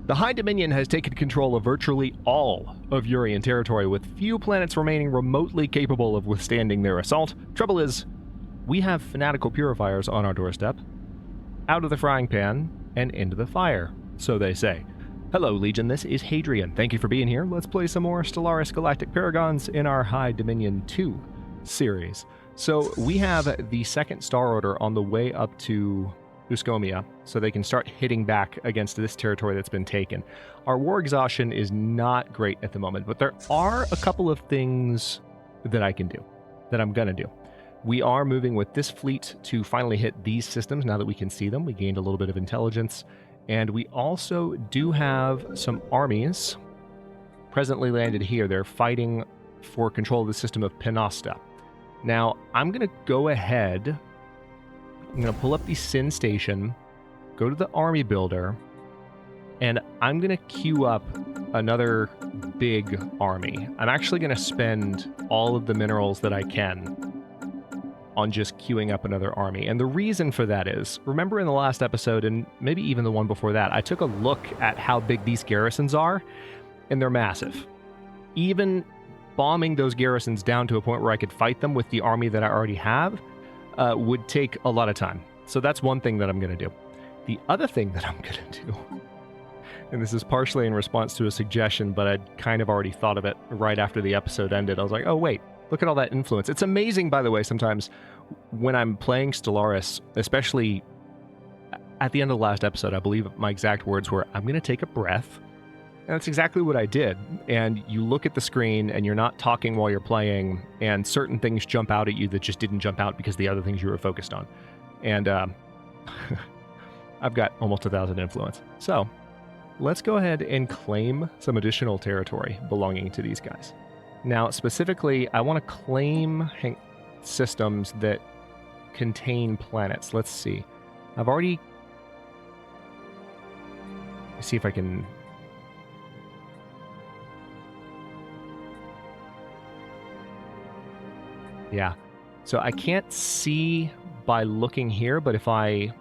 The High Dominion has taken control of virtually all of Urian territory, with few planets remaining remotely capable of withstanding their assault. Trouble is, we have fanatical purifiers on our doorstep. Out of the frying pan and into the fire, so they say. Hello, Legion, this is Hadrian. Thank you for being here. Let's play some more Stellaris Galactic Paragons in our High Dominion 2 series. So we have the second Star Order on the way up to Uskomia, so they can start hitting back against this territory that's been taken. Our war exhaustion is not great at the moment, but there are a couple of things that I can do, that I'm gonna do. We are moving with this fleet to finally hit these systems now that we can see them. We gained a little bit of intelligence, and we also do have some armies presently landed here. They're fighting for control of the system of Penosta. Now, I'm gonna go ahead, I'm going to pull up the Sin Station, go to the Army Builder, and I'm going to queue up another big army. I'm actually going to spend all of the minerals that I can on just queuing up another army. And the reason for that is, remember in the last episode, and maybe even the one before that, I took a look at how big these garrisons are, and they're massive. Even bombing those garrisons down to a point where I could fight them with the army that I already have would take a lot of time. So that's one thing that I'm going to do. The other thing that I'm going to do, and this is partially in response to a suggestion, but I'd kind of already thought of it right after the episode ended. I was like, oh wait, look at all that influence. It's amazing, by the way, sometimes when I'm playing Stellaris, especially at the end of the last episode, I believe my exact words were, I'm going to take a breath. And that's exactly what I did. And you look at the screen and you're not talking while you're playing, and certain things jump out at you that just didn't jump out because the other things you were focused on. And I've got almost 1,000 influence. So let's go ahead and claim some additional territory belonging to these guys. Now, specifically, I want to claim systems that contain planets. Let's see. I've already... Let's see if I can... Yeah, so I can't see by looking here, but if I,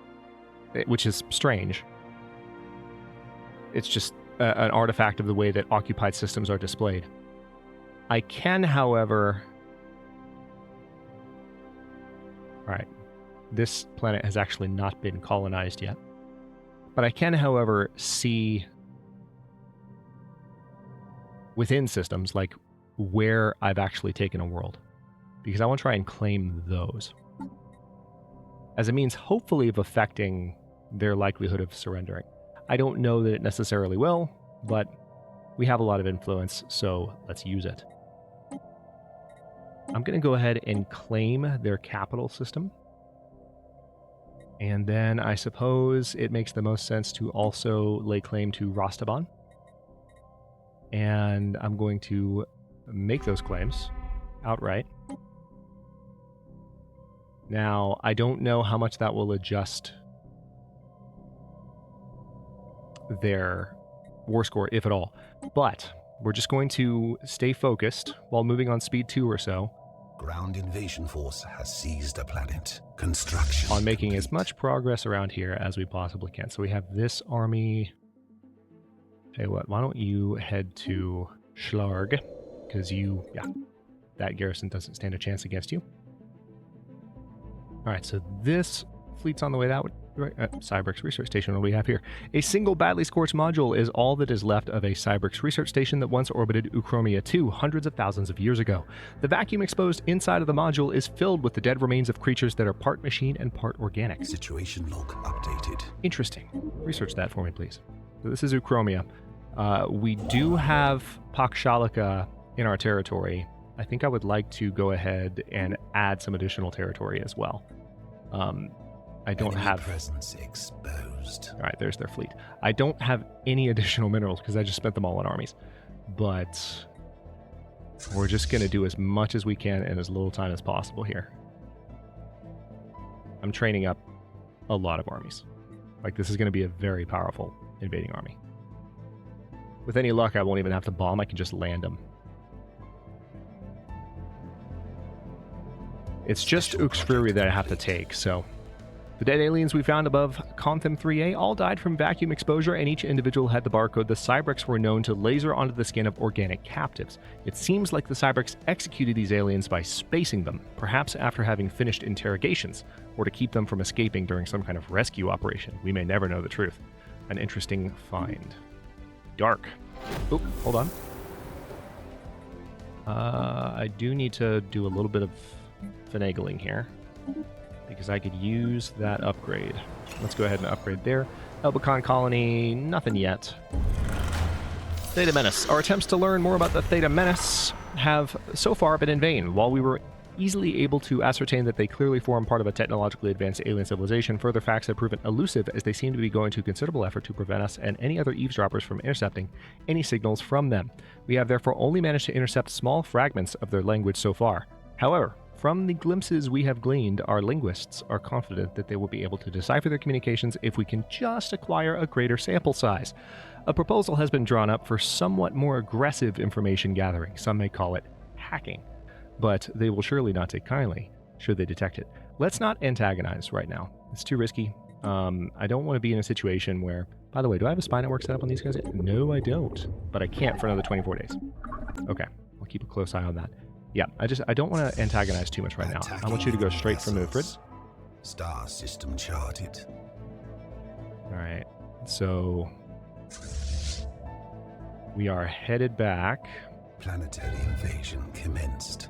which is strange, it's just an artifact of the way that occupied systems are displayed. I can, however, all right, this planet has actually not been colonized yet, but I can, however, see within systems, like where I've actually taken a world. Because I want to try and claim those as a means, hopefully, of affecting their likelihood of surrendering. I don't know that it necessarily will, but we have a lot of influence, so let's use it. I'm going to go ahead and claim their capital system. And then I suppose it makes the most sense to also lay claim to Rostaban. And I'm going to make those claims outright. Now, I don't know how much that will adjust their war score, if at all. But we're just going to stay focused while moving on speed 2 or so. Ground invasion force has seized a planet. Construction on making as much progress around here as we possibly can. So we have this army. Tell you what, why don't you head to Schlarg? Because that garrison doesn't stand a chance against you. All right, so this fleet's on the way that way. Cybrix Research Station, what do we have here? A single badly scorched module is all that is left of a Cybrix Research Station that once orbited Ucromia 2 hundreds of thousands of years ago. The vacuum exposed inside of the module is filled with the dead remains of creatures that are part machine and part organic. Situation log updated. Interesting. Research that for me, please. So this is Ucromia. We do have Pakshalika in our territory. I think I would like to go ahead and add some additional territory as well. I don't have presence exposed. All right, there's their fleet. I don't have any additional minerals because I just spent them all on armies. But we're just going to do as much as we can in as little time as possible here. I'm training up a lot of armies. Like, this is going to be a very powerful invading army. With any luck, I won't even have to bomb. I can just land them. It's just Uxfruri that I have to take, so The dead aliens we found above Contham 3A all died from vacuum exposure, and each individual had the barcode. The Cybrics were known to laser onto the skin of organic captives. It seems like the Cybrics executed these aliens by spacing them, perhaps after having finished interrogations, or to keep them from escaping during some kind of rescue operation. We may never know the truth. An interesting find. Dark. Oh, hold on. I do need to do a little bit of finagling here, because I could use that upgrade. Let's go ahead and upgrade there. Elbicon Colony, nothing yet. Theta Menace. Our attempts to learn more about the Theta Menace have so far been in vain. While we were easily able to ascertain that they clearly form part of a technologically advanced alien civilization, further facts have proven elusive, as they seem to be going to considerable effort to prevent us and any other eavesdroppers from intercepting any signals from them. We have therefore only managed to intercept small fragments of their language so far. However, from the glimpses we have gleaned, our linguists are confident that they will be able to decipher their communications if we can just acquire a greater sample size. A proposal has been drawn up for somewhat more aggressive information gathering. Some may call it hacking, but they will surely not take kindly should they detect it. Let's not antagonize right now. It's too risky. I don't want to be in a situation where... By the way, do I have a spy network set up on these guys? No, I don't. But I can't for another 24 days. Okay, I'll keep a close eye on that. Yeah, I don't want to antagonize too much right now. I want you to go straight for Mufrid. Star system charted. Alright, so... we are headed back. Planetary invasion commenced.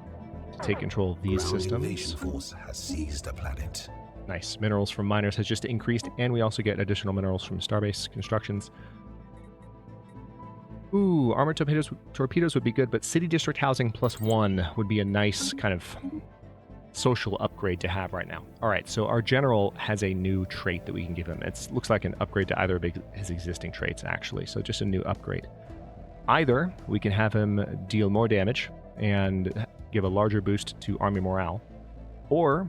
To take control of these systems. Invasion force has seized a planet. Nice. Minerals from miners has just increased, and we also get additional minerals from Starbase constructions. Ooh, armored torpedoes would be good, but city district housing +1 would be a nice kind of social upgrade to have right now. All right, so our general has a new trait that we can give him. It looks like an upgrade to either of his existing traits, actually, so just a new upgrade. Either we can have him deal more damage and give a larger boost to army morale, or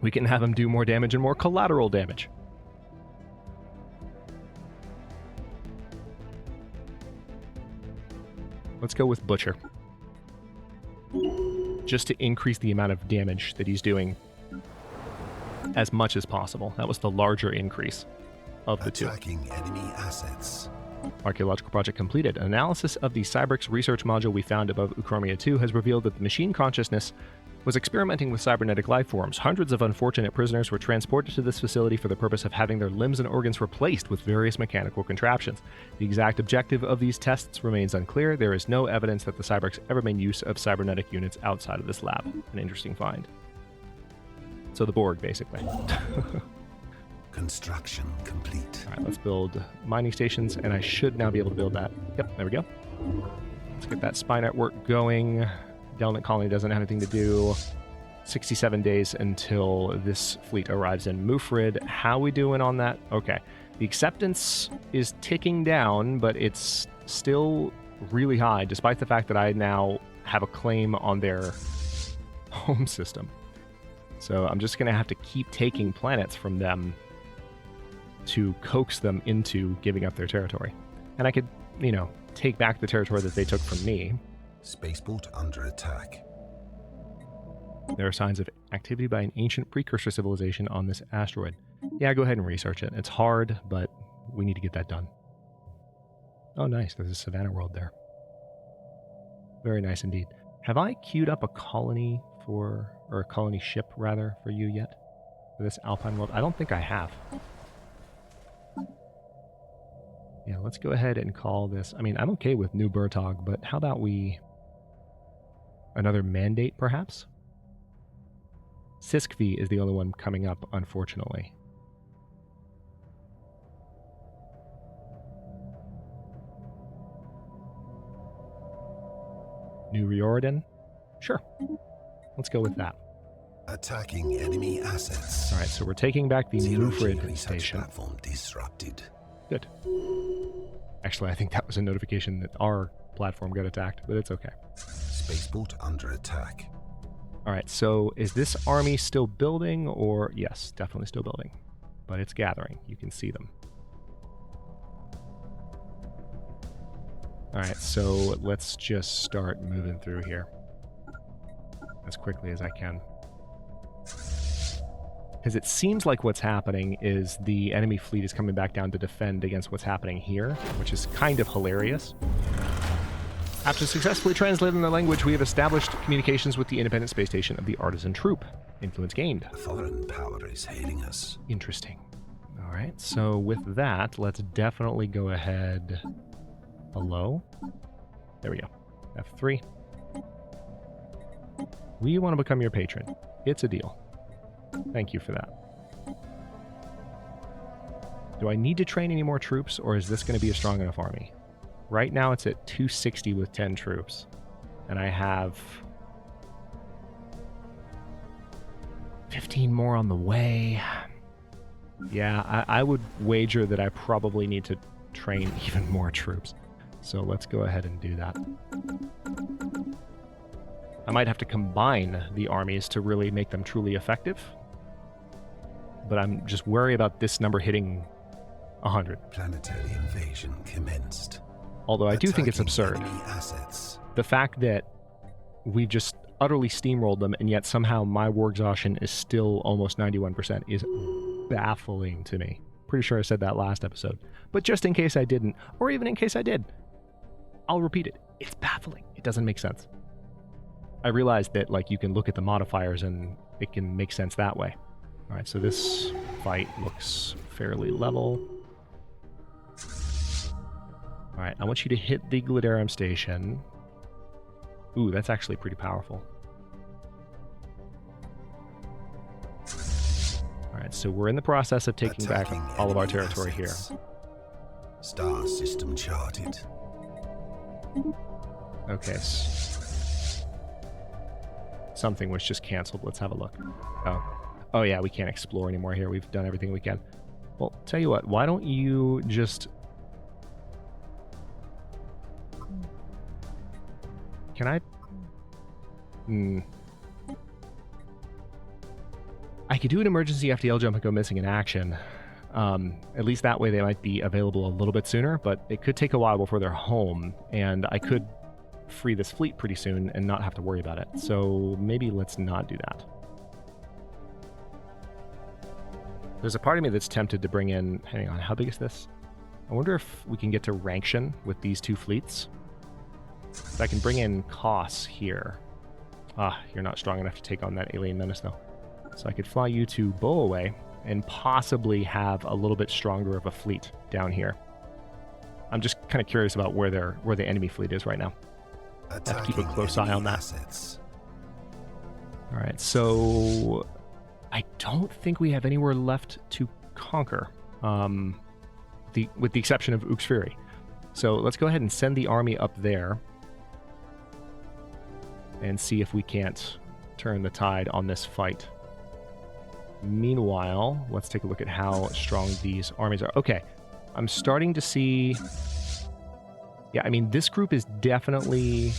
we can have him do more damage and more collateral damage. Let's go with Butcher. Just to increase the amount of damage that he's doing as much as possible. That was the larger increase of the two. Attacking enemy assets. Archaeological project completed. Analysis of the Cybrics research module we found above Uchromia 2 has revealed that the machine consciousness was experimenting with cybernetic life forms. Hundreds of unfortunate prisoners were transported to this facility for the purpose of having their limbs and organs replaced with various mechanical contraptions. The exact objective of these tests remains unclear. There is no evidence that the Cybrics ever made use of cybernetic units outside of this lab. An interesting find. So the Borg, basically. Construction complete. All right, let's build mining stations, and I should now be able to build that. Yep, there we go. Let's get that spy network going. Delnant Colony doesn't have anything to do. 67 days until this fleet arrives in Mufrid. How we doing on that? Okay. The acceptance is ticking down, but it's still really high, despite the fact that I now have a claim on their home system. So I'm just going to have to keep taking planets from them to coax them into giving up their territory. And I could, you know, take back the territory that they took from me. Spaceport under attack. There are signs of activity by an ancient precursor civilization on this asteroid. Yeah, go ahead and research it. It's hard, but we need to get that done. Oh, nice. There's a Savannah world there. Very nice indeed. Have I queued up a colony or a colony ship, rather, for you yet? For this Alpine world? I don't think I have. Yeah, let's go ahead and call this... I mean, I'm okay with New Bertog, but how about we... Another mandate, perhaps? Siskvi is the only one coming up, unfortunately. New Riordan? Sure. Let's go with that. Attacking enemy assets. Alright, so we're taking back the Mufrid Research station. platform disrupted. Good. Actually, I think that was a notification that our platform got attacked, but it's okay. Spaceport under attack. Alright, so is this army still building, or... Yes, definitely still building. But it's gathering. You can see them. Alright, so let's just start moving through here as quickly as I can. Because it seems like what's happening is the enemy fleet is coming back down to defend against what's happening here, which is kind of hilarious. After successfully translating the language, we have established communications with the independent space station of the Artisan Troop. Influence gained. A foreign power is hailing us. Interesting. All right, so with that, let's definitely go ahead. Hello? There we go. F3. We want to become your patron. It's a deal. Thank you for that. Do I need to train any more troops, or is this going to be a strong enough army? Right now it's at 260 with 10 troops. And I have 15 more on the way. Yeah, I would wager that I probably need to train even more troops. So let's go ahead and do that. I might have to combine the armies to really make them truly effective. But I'm just worried about this number hitting 100. Planetary invasion commenced. Although I do think it's absurd. The fact that we've just utterly steamrolled them, and yet somehow my war exhaustion is still almost 91% is baffling to me. Pretty sure I said that last episode. But just in case I didn't, or even in case I did, I'll repeat it. It's baffling. It doesn't make sense. I realized that like you can look at the modifiers and it can make sense that way. All right, so this fight looks fairly level. All right, I want you to hit the Glidarium station. Ooh, that's actually pretty powerful. All right, so we're in the process of taking back all of our territory here. Star system charted. Okay. Something was just canceled. Let's have a look. Oh yeah, we can't explore anymore here. We've done everything we can. Well, tell you what, why don't you just... Can I... I could do an emergency FTL jump and go missing in action. At least that way they might be available a little bit sooner, but it could take a while before they're home, and I could free this fleet pretty soon and not have to worry about it. So maybe let's not do that. There's a part of me that's tempted to bring in... Hang on, how big is this? I wonder if we can get to Ranction with these two fleets. So I can bring in Kos here. Ah, you're not strong enough to take on that alien menace, though. So I could fly you to Boaway and possibly have a little bit stronger of a fleet down here. I'm just kind of curious about where the enemy fleet is right now. I have to keep a close eye on that. All right, so I don't think we have anywhere left to conquer, with the exception of Uxfiri. So let's go ahead and send the army up there and see if we can't turn the tide on this fight. Meanwhile, let's take a look at how strong these armies are. Okay, I'm starting to see... Yeah, I mean, this group is definitely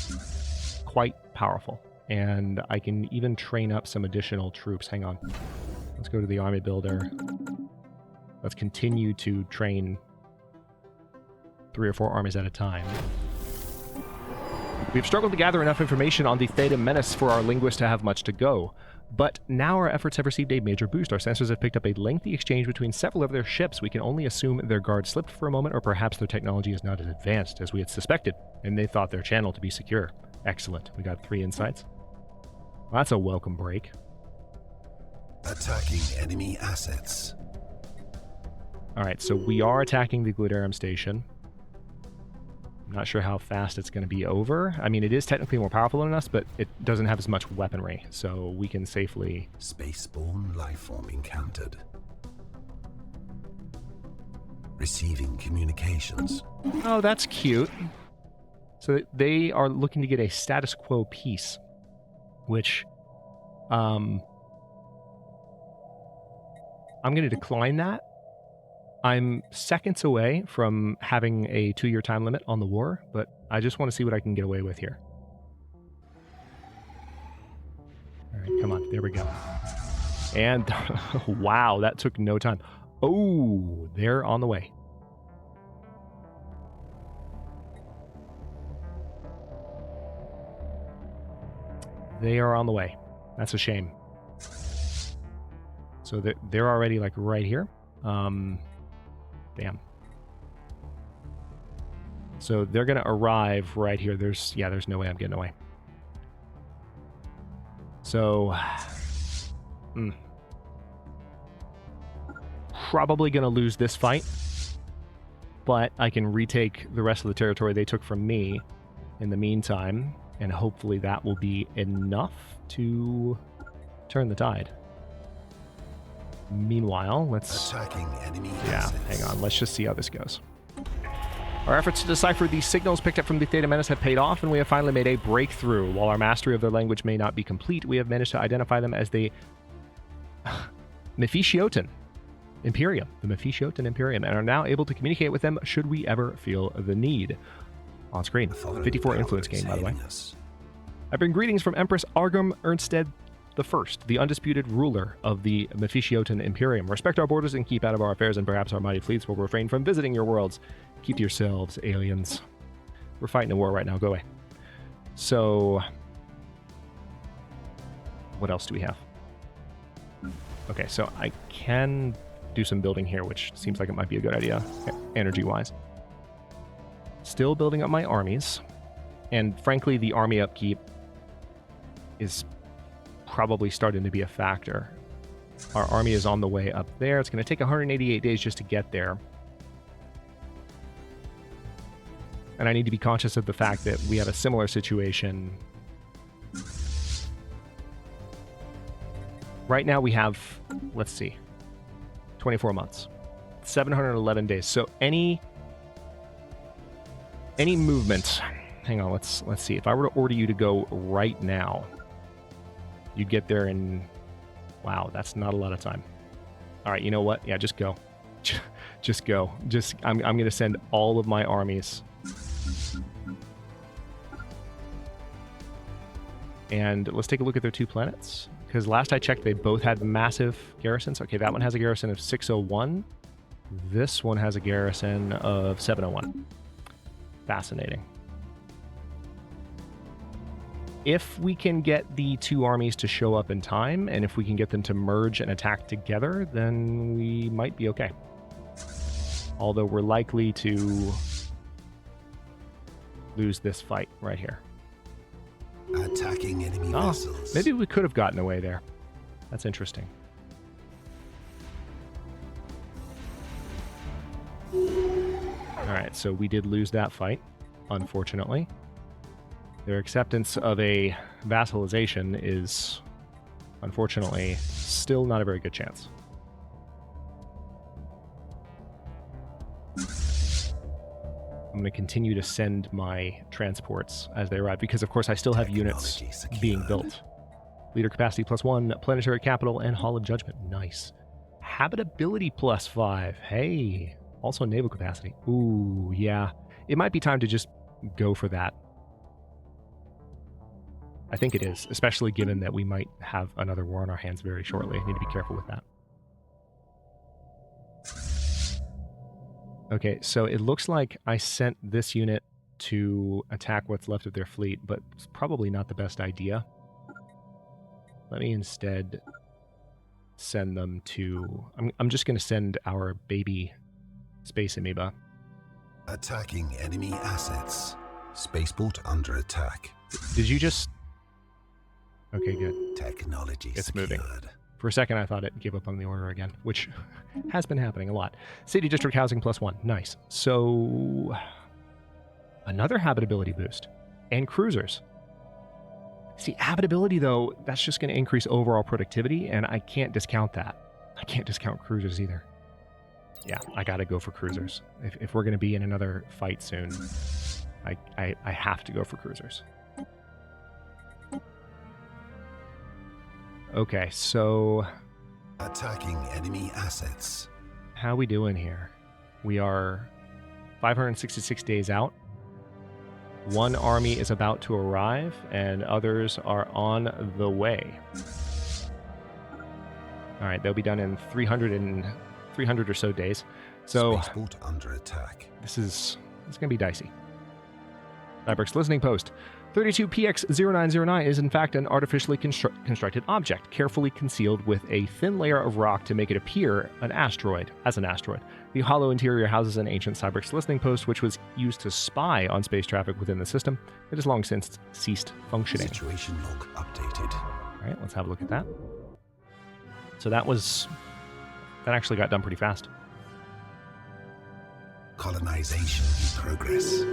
quite powerful, and I can even train up some additional troops. Hang on. Let's go to the army builder. Let's continue to train 3 or 4 armies at a time. We've struggled to gather enough information on the Theta Menace for our linguists to have much to go. But now our efforts have received a major boost. Our sensors have picked up a lengthy exchange between several of their ships. We can only assume their guard slipped for a moment, or perhaps their technology is not as advanced as we had suspected, and they thought their channel to be secure. Excellent. We got 3 insights. Well, that's a welcome break. Attacking enemy assets. Alright, so we are attacking the Glidarium station. I'm not sure how fast it's going to be over. I mean, it is technically more powerful than us, but it doesn't have as much weaponry, so we can safely... Spaceborne lifeform encountered. Receiving communications. Oh, that's cute. So they are looking to get a status quo peace, which... I'm going to decline that. I'm seconds away from having a 2-year time limit on the war, but I just want to see what I can get away with here. All right, come on. There we go. And, wow, that took no time. Oh, they're on the way. They are on the way. That's a shame. So they're already like right here. Damn. So they're going to arrive right here. There's no way I'm getting away. So, probably going to lose this fight, but I can retake the rest of the territory they took from me in the meantime, and hopefully that will be enough to turn the tide. Meanwhile, let's... Attacking enemy Yeah, assets. hang on. Let's just see how this goes. Our efforts to decipher the signals picked up from the Theta Menace have paid off, and we have finally made a breakthrough. While our mastery of their language may not be complete, we have managed to identify them as the Mephistiotan Imperium, the Mephistiotan Imperium, and are now able to communicate with them should we ever feel the need. On screen. 54 influence gain, by the way. I bring greetings from Empress Argum Ernstead I, the undisputed ruler of the Mephistiotan Imperium. Respect our borders and keep out of our affairs, and perhaps our mighty fleets will refrain from visiting your worlds. Keep to yourselves, aliens. We're fighting a war right now. Go away. So, what else do we have? Okay, so I can do some building here, which seems like it might be a good idea, energy-wise. Still building up my armies, and frankly, the army upkeep is probably starting to be a factor. Our army is on the way up there. It's going to take 188 days just to get there. And I need to be conscious of the fact that we have a similar situation. Right now we have, let's see, 24 months, 711 days. So any movement, hang on, let's see. If I were to order you to go right now, you'd get there in, wow, that's not a lot of time. All right, you know what? Yeah, just go. Just go. I'm going to send all of my armies. And let's take a look at their two planets, because last I checked, they both had massive garrisons. Okay, that one has a garrison of 601. This one has a garrison of 701. Fascinating. If we can get the two armies to show up in time, and if we can get them to merge and attack together, then we might be okay. Although we're likely to lose this fight right here. Attacking enemy vessels. Maybe we could have gotten away there. That's interesting. Alright, so we did lose that fight, unfortunately. Their acceptance of a vassalization is, unfortunately, still not a very good chance. I'm going to continue to send my transports as they arrive, because of course I still have units being built. Leader capacity +1, planetary capital, and Hall of Judgment. Nice. Habitability +5. Hey. Also naval capacity. Ooh, yeah. It might be time to just go for that. I think it is, especially given that we might have another war on our hands very shortly. I need to be careful with that. Okay, so it looks like I sent this unit to attack what's left of their fleet, but it's probably not the best idea. Let me instead send them to... I'm just going to send our baby space amoeba. Attacking enemy assets. Spaceport under attack. Did you just... Okay, good. Technology It's secured. moving. For a second, I thought it gave up on the order again, which has been happening a lot. City District Housing +1. Nice. So, another habitability boost. And cruisers. See, habitability, though, that's just going to increase overall productivity, and I can't discount that. I can't discount cruisers either. Yeah, I got to go for cruisers. If we're going to be in another fight soon, I have to go for cruisers. Okay, so... Attacking enemy assets. How we doing here? We are 566 days out. One army is about to arrive, and others are on the way. Alright, they'll be done in 300 or so days. So, Spaceport under attack. it's going to be dicey. Fabric's listening post. 32PX0909 is in fact an artificially constructed object, carefully concealed with a thin layer of rock to make it appear as an asteroid. The hollow interior houses an ancient Cyberx listening post, which was used to spy on space traffic within the system. It has long since ceased functioning. Situation log updated. All right, let's have a look at that. So that actually got done pretty fast. Colonization in progress.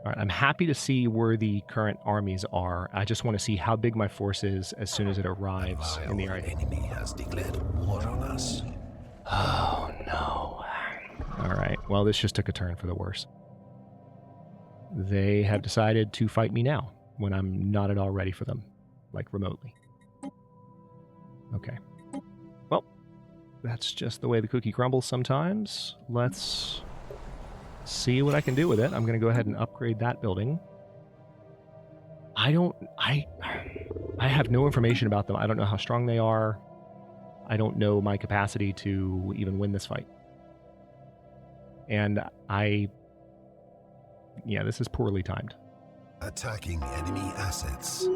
All right, I'm happy to see where the current armies are. I just want to see how big my force is as soon as it arrives in the area. Our enemy has declared war on us. Oh, no. All right, well, this just took a turn for the worse. They have decided to fight me now when I'm not at all ready for them, like remotely. Okay. Well, that's just the way the cookie crumbles sometimes. Let's see what I can do with it. I'm going to go ahead and upgrade that building. I have no information about them. I don't know how strong they are. I don't know my capacity to even win this fight. And yeah, this is poorly timed. Attacking enemy assets.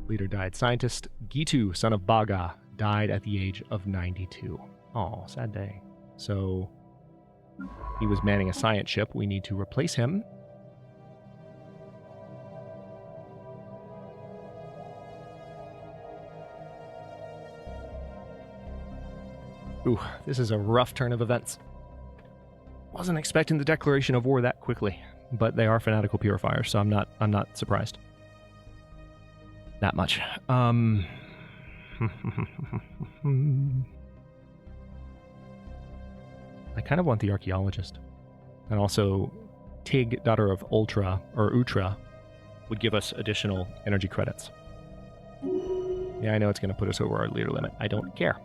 Leader died. Scientist Gitu, son of Baga, died at the age of 92. Oh, sad day. So he was manning a science ship. We need to replace him. Ooh, this is a rough turn of events. Wasn't expecting the declaration of war that quickly, but they are fanatical purifiers, so I'm not surprised. That much. I kind of want the archaeologist. And also, Tig, daughter of Ultra, would give us additional energy credits. Yeah, I know it's going to put us over our leader limit. I don't care.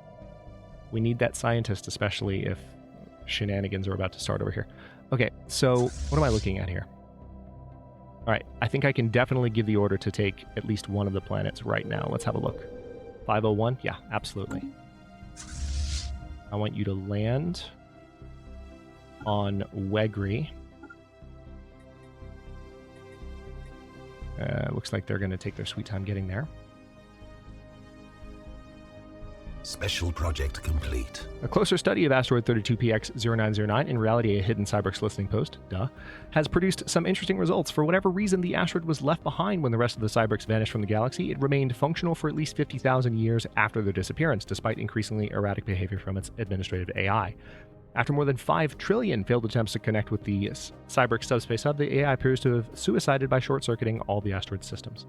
We need that scientist, especially if shenanigans are about to start over here. Okay, so what am I looking at here? All right, I think I can definitely give the order to take at least one of the planets right now. Let's have a look. 501? Yeah, absolutely. I want you to land on Wegri. Looks like they're going to take their sweet time getting there. Special project complete. A closer study of asteroid 32PX0909, in reality a hidden Cyberx listening post, has produced some interesting results. For whatever reason, the asteroid was left behind when the rest of the Cyberx vanished from the galaxy. It remained functional for at least 50,000 years after their disappearance, despite increasingly erratic behavior from its administrative AI. After more than 5 trillion failed attempts to connect with the Cyberx subspace hub, the AI appears to have suicided by short-circuiting all the asteroid systems.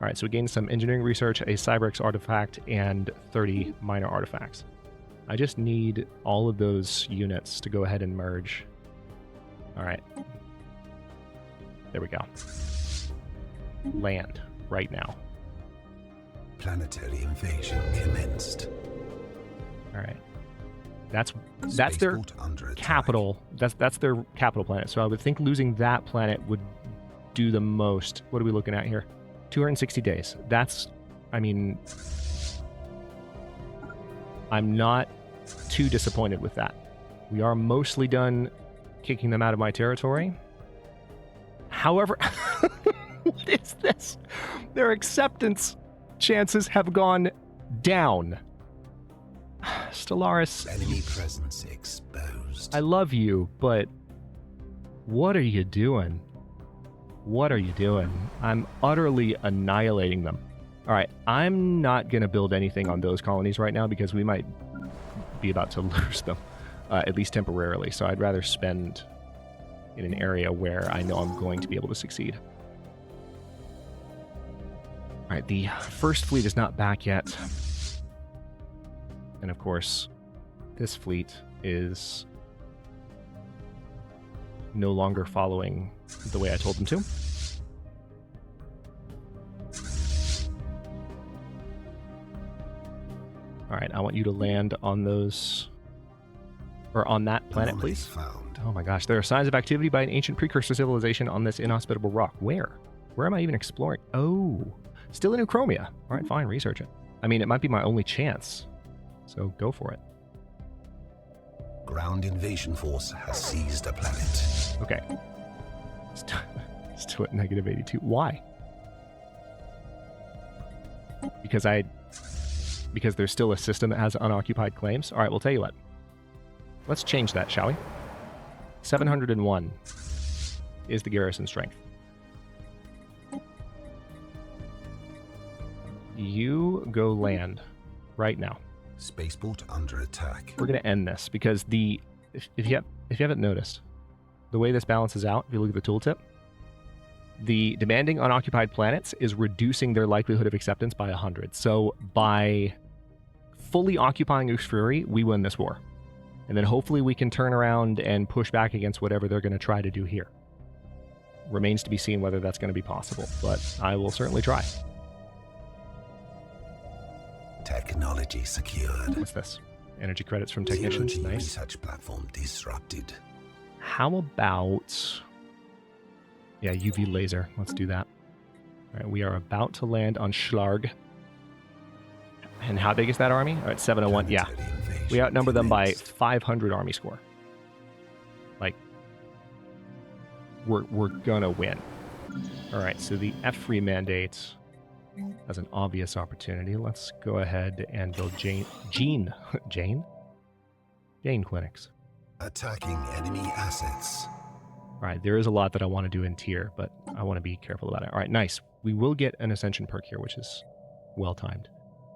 All right, so we gained some engineering research, a Cyberx artifact, and 30 minor artifacts. I just need all of those units to go ahead and merge. All right. There we go. Land right now. Planetary invasion commenced. All right. That's their capital. That's their capital planet. So I would think losing that planet would do the most. What are we looking at here? 260 days. That's, I mean, I'm not too disappointed with that. We are mostly done kicking them out of my territory. However, what is this? Their acceptance chances have gone down. Stellaris, enemy presence exposed. I love you, but what are you doing? What are you doing? I'm utterly annihilating them. All right, I'm not going to build anything on those colonies right now because we might be about to lose them, at least temporarily. So I'd rather spend in an area where I know I'm going to be able to succeed. All right, the first fleet is not back yet. And of course, this fleet is no longer following the way I told them to. All right, I want you to land on those, or on that planet, please. Found. Oh my gosh, there are signs of activity by an ancient precursor civilization on this inhospitable rock. Where? Where am I even exploring? Oh, still in Uchromia. All right, fine, research it. I mean, it might be my only chance, so go for it. Ground invasion force has seized a planet. Okay. Still at negative 82. Why? Because there's still a system that has unoccupied claims? Alright, we'll tell you what. Let's change that, shall we? 701 is the garrison strength. You go land right now. Spaceport under attack. We're going to end this because if you haven't noticed, the way this balances out, if you look at the tooltip, the demanding unoccupied planets is reducing their likelihood of acceptance by 100. So by fully occupying Uxfuri, we win this war. And then hopefully we can turn around and push back against whatever they're going to try to do here. Remains to be seen whether that's going to be possible, but I will certainly try. Technology secured. What's this? Energy credits from technicians. Zero-G Nice. research platform disrupted. How about... Yeah, UV laser. Let's do that. All right, we are about to land on Schlarg. And how big is that army? All right, 701. Yeah. We outnumber them by 500 army score. Like, we're gonna win. All right, so the F3 mandate has an obvious opportunity. Let's go ahead and build Jane clinics. Attacking enemy assets. All right, there is a lot that I want to do in tier, but I want to be careful about it. All right, nice. We will get an Ascension perk here, which is well-timed,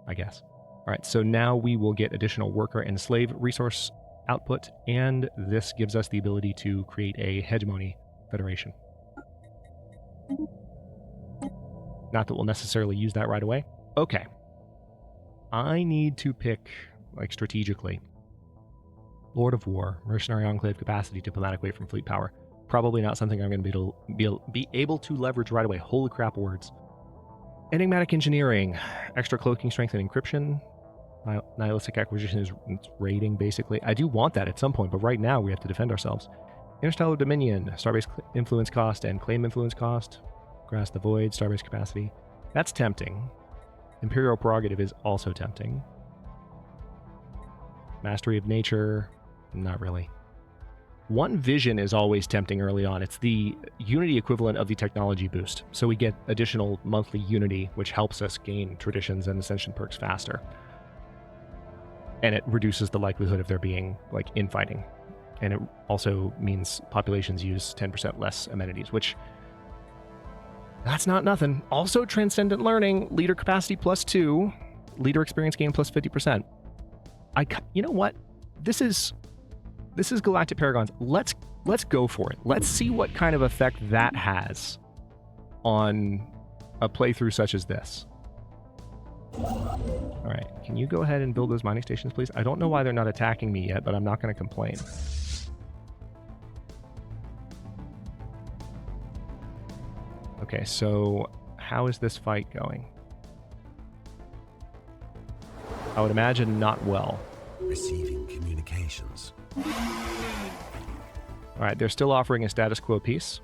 I guess. All right, so now we will get additional worker and slave resource output, and this gives us the ability to create a hegemony federation. Not that we'll necessarily use that right away. Okay. I need to pick, like, strategically. Lord of War, Mercenary Enclave capacity, diplomatic weight from fleet power. Probably not something I'm going to be able to leverage right away. Holy crap words. Enigmatic engineering, extra cloaking strength and encryption. Nihilistic acquisition is raiding, basically. I do want that at some point, but right now we have to defend ourselves. Interstellar Dominion, Starbase influence cost and claim influence cost. Grasp the Void, Starbase capacity. That's tempting. Imperial Prerogative is also tempting. Mastery of Nature, not really. One Vision is always tempting early on. It's the Unity equivalent of the technology boost. So we get additional monthly Unity, which helps us gain traditions and Ascension perks faster. And it reduces the likelihood of there being, like, infighting. And it also means populations use 10% less amenities, which... that's not nothing. Also, Transcendent Learning, Leader Capacity +2, Leader Experience Gain +50%. You know what? This is Galactic Paragons. Let's go for it. Let's see what kind of effect that has on a playthrough such as this. All right, can you go ahead and build those mining stations, please? I don't know why they're not attacking me yet, but I'm not going to complain. Okay, so how is this fight going? I would imagine not well. Receiving communications. All right, they're still offering a status quo peace.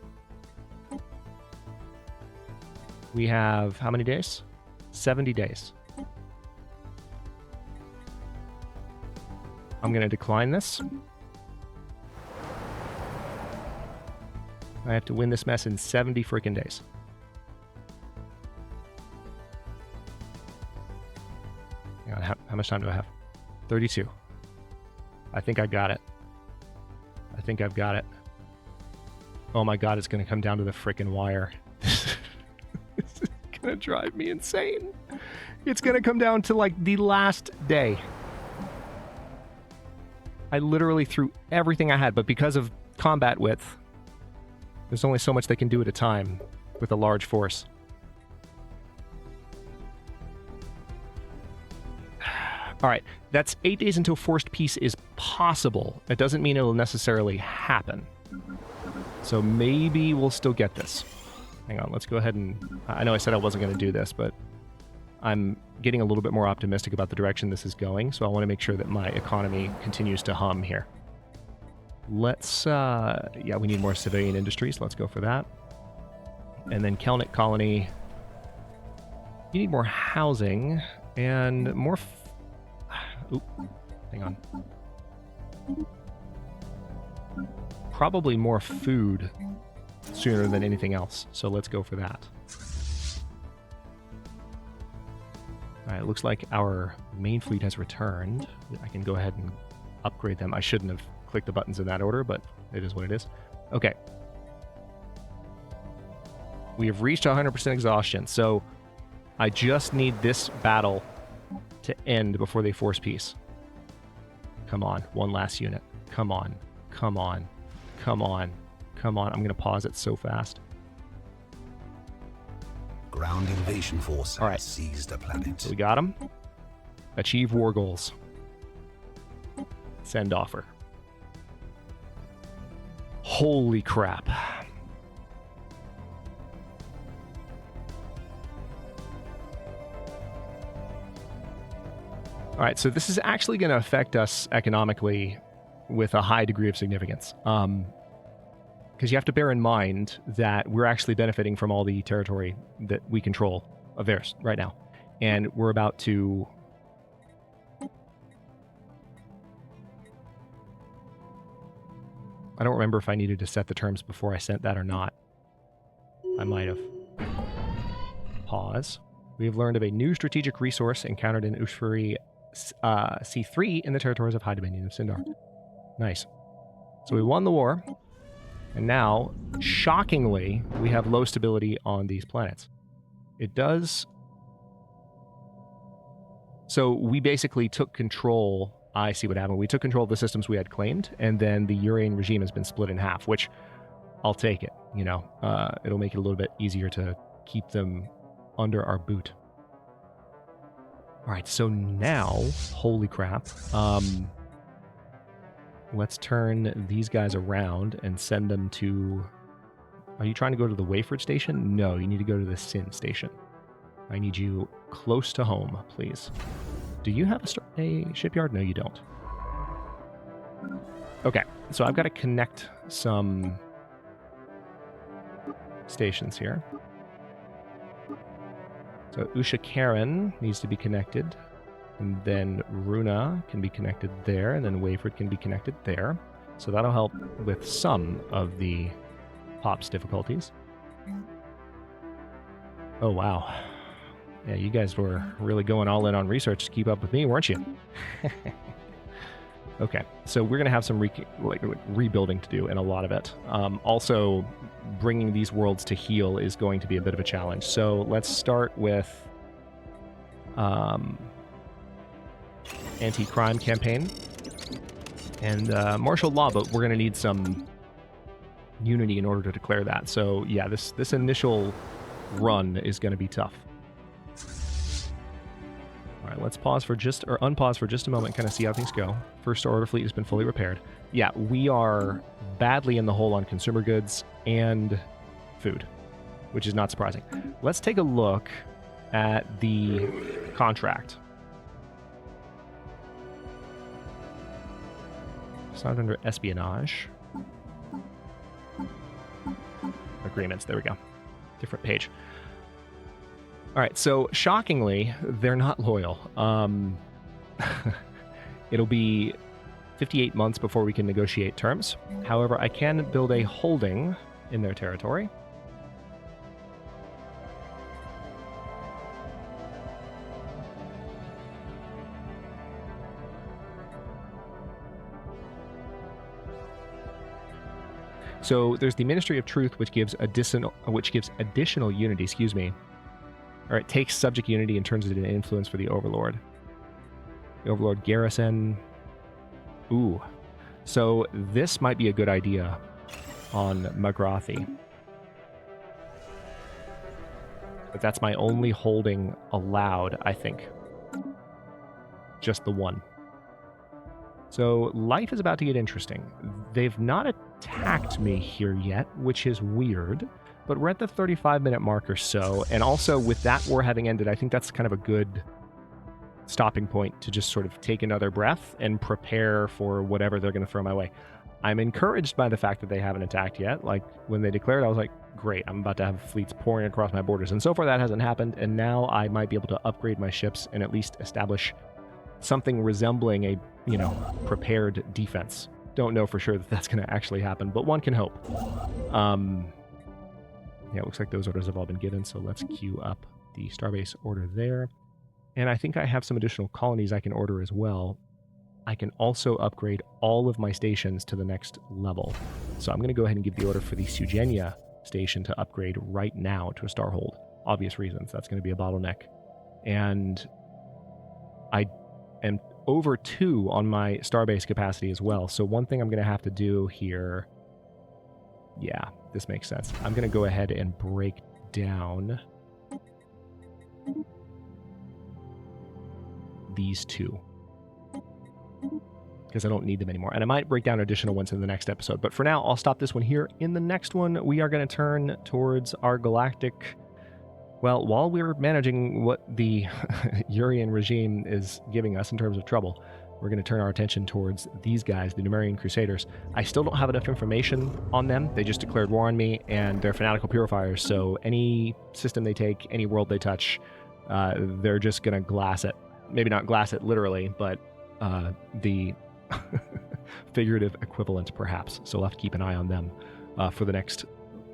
We have how many days? 70 days. I'm going to decline this. I have to win this mess in 70 freaking days. Hang on, how much time do I have? 32. I think I got it. I think I've got it. Oh my god, it's going to come down to the freaking wire. This is going to drive me insane. It's going to come down to, like, the last day. I literally threw everything I had, but because of combat width, there's only so much they can do at a time with a large force. All right, that's 8 days until forced peace is possible. It doesn't mean it'll necessarily happen. So maybe we'll still get this. Hang on, let's go ahead and... I know I said I wasn't going to do this, but I'm getting a little bit more optimistic about the direction this is going, so I want to make sure that my economy continues to hum here. Let's... yeah, we need more civilian industries. Let's go for that. And then Kelnick Colony. You need more housing and more... Oop, hang on. Probably more food. sooner than anything else. So let's go for that. All right, it looks like our main fleet has returned. I can go ahead and upgrade them. I shouldn't have clicked the buttons in that order, but it is what it is. Okay. We have reached 100% exhaustion, so I just need this battle to end before they force peace. Come on, one last unit. Come on, come on, come on, come on. I'm going to pause it so fast. Ground invasion force has seized a planet. So we got him. Achieve war goals. Send offer. Holy crap. All right, so this is actually going to affect us economically with a high degree of significance. Because you have to bear in mind that we're actually benefiting from all the territory that we control of theirs right now. And we're about to... I don't remember if I needed to set the terms before I sent that or not. I might have. Pause. We have learned of a new strategic resource encountered in Ushfuri C3 in the territories of High Dominion of Syndar. Nice. So we won the war, and now, shockingly, we have low stability on these planets. It does... So we basically took control... I see what happened. We took control of the systems we had claimed, and then the Urian regime has been split in half, which I'll take it, you know. It'll make it a little bit easier to keep them under our boot. All right, so now, holy crap, let's turn these guys around and send them to... Are you trying to go to the Wayford station? No, you need to go to the Sin station. I need you close to home, please. Do you have a shipyard? No, you don't. Okay, so I've got to connect some stations here. So Usha Karen needs to be connected, and then Runa can be connected there, and then Wayford can be connected there. So that'll help with some of the POPs difficulties. Oh, wow. Yeah, you guys were really going all in on research to keep up with me, weren't you? Okay, so we're going to have some rebuilding to do, and a lot of it. Also, bringing these worlds to heal is going to be a bit of a challenge. So let's start with anti-crime campaign and martial law, but we're going to need some unity in order to declare that. So yeah, this initial run is going to be tough. All right, let's pause for just, or unpause for just a moment, kind of see how things go. First order fleet has been fully repaired. Yeah, we are badly in the hole on consumer goods and food, which is not surprising. Let's take a look at the contract. It's not under espionage. Agreements, there we go. Different page. All right, so shockingly, they're not loyal. It'll be 58 months before we can negotiate terms. However, I can build a holding in their territory. So there's the Ministry of Truth, which gives additional unity. Excuse me. Or it takes subject unity and turns it into influence for the Overlord. The Overlord Garrison. Ooh. So this might be a good idea on Magrathi. But that's my only holding allowed, I think. Just the one. So life is about to get interesting. They've not attacked me here yet, which is weird. But we're at the 35-minute mark or so, and also with that war having ended, I think that's kind of a good stopping point to just sort of take another breath and prepare for whatever they're going to throw my way. I'm encouraged by the fact that they haven't attacked yet. Like, when they declared, I was like, great, I'm about to have fleets pouring across my borders. And so far that hasn't happened, and now I might be able to upgrade my ships and at least establish something resembling a, prepared defense. Don't know for sure that that's going to actually happen, but one can hope. Yeah, it looks like those orders have all been given, so let's queue up the starbase order there. And I think I have some additional colonies I can order as well. I can also upgrade all of my stations to the next level. So I'm going to go ahead and give the order for the Sugenia station to upgrade right now to a starhold. Obvious reasons. That's going to be a bottleneck. And I am over 2 on my starbase capacity as well. So one thing I'm going to have to do here... Yeah, this makes sense. I'm going to go ahead and break down these 2. Because I don't need them anymore. And I might break down additional ones in the next episode. But for now, I'll stop this one here. In the next one, we are going to turn towards our galactic... Well, while we're managing what the Urian regime is giving us in terms of trouble, we're going to turn our attention towards these guys, the Numerian Crusaders. I still don't have enough information on them. They just declared war on me, and they're fanatical purifiers, so any system they take, any world they touch, they're just going to glass it. Maybe not glass it literally, but the figurative equivalent, perhaps. So we'll have to keep an eye on them for the next,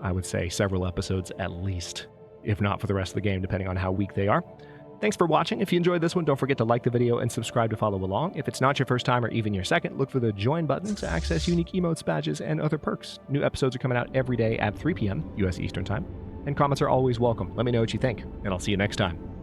I would say, several episodes at least, if not for the rest of the game, depending on how weak they are. Thanks for watching. If you enjoyed this one, don't forget to like the video and subscribe to follow along. If it's not your first time or even your second, look for the join button to access unique emotes, badges, and other perks. New episodes are coming out every day at 3 p.m. U.S. Eastern Time, and comments are always welcome. Let me know what you think, and I'll see you next time.